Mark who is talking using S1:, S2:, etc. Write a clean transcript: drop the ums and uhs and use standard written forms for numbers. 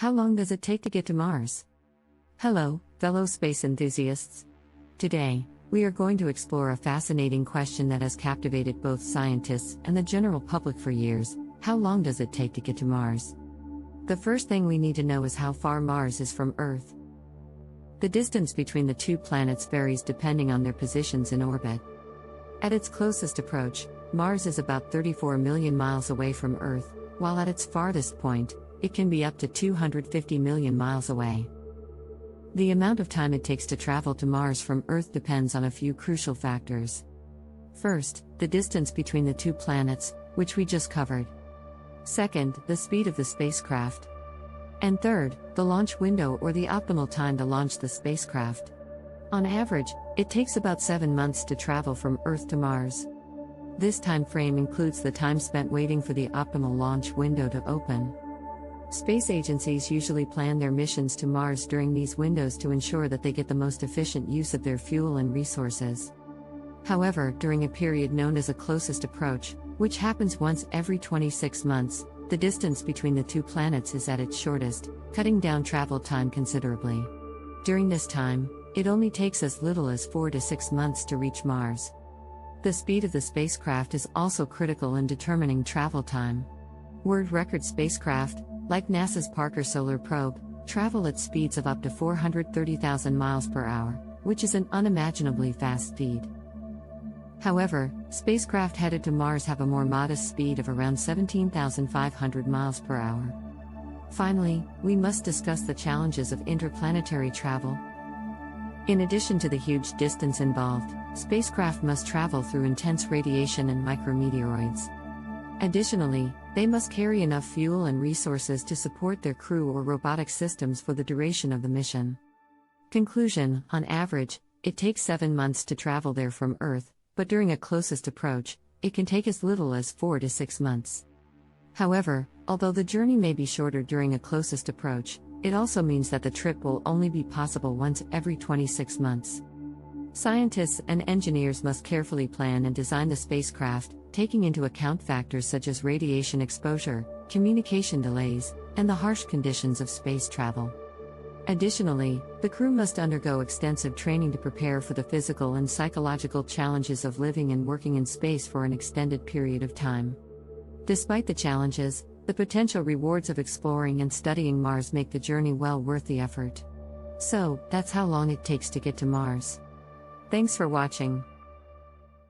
S1: How long does it take to get to Mars? Hello, fellow space enthusiasts. Today, we are going to explore a fascinating question that has captivated both scientists and the general public for years. How long does it take to get to Mars? The first thing we need to know is how far Mars is from Earth. The distance between the two planets varies depending on their positions in orbit. At its closest approach, Mars is about 34 million miles away from Earth, while at its farthest point, it can be up to 250 million miles away. The amount of time it takes to travel to Mars from Earth depends on a few crucial factors. First, the distance between the two planets, which we just covered. Second, the speed of the spacecraft. And third, the launch window or the optimal time to launch the spacecraft. On average, it takes about 7 months to travel from Earth to Mars. This time frame includes the time spent waiting for the optimal launch window to open. Space agencies usually plan their missions to Mars during these windows to ensure that they get the most efficient use of their fuel and resources. However, during a period known as a closest approach, which happens once every 26 months, the distance between the two planets is at its shortest, cutting down travel time considerably. During this time, it only takes as little as 4 to 6 months to reach Mars. The speed of the spacecraft is also critical in determining travel time. World record spacecraft, like NASA's Parker Solar Probe, travel at speeds of up to 430,000 miles per hour, which is an unimaginably fast speed. However, spacecraft headed to Mars have a more modest speed of around 17,500 miles per hour. Finally, we must discuss the challenges of interplanetary travel. In addition to the huge distance involved, spacecraft must travel through intense radiation and micrometeoroids. Additionally, they must carry enough fuel and resources to support their crew or robotic systems for the duration of the mission. Conclusion: on average, it takes 7 months to travel there from Earth, but during a closest approach, it can take as little as 4 to 6 months. However, although the journey may be shorter during a closest approach, it also means that the trip will only be possible once every 26 months. Scientists and engineers must carefully plan and design the spacecraft, taking into account factors such as radiation exposure, communication delays, and the harsh conditions of space travel. Additionally, the crew must undergo extensive training to prepare for the physical and psychological challenges of living and working in space for an extended period of time. Despite the challenges, the potential rewards of exploring and studying Mars make the journey well worth the effort. So, that's how long it takes to get to Mars. Thanks for watching.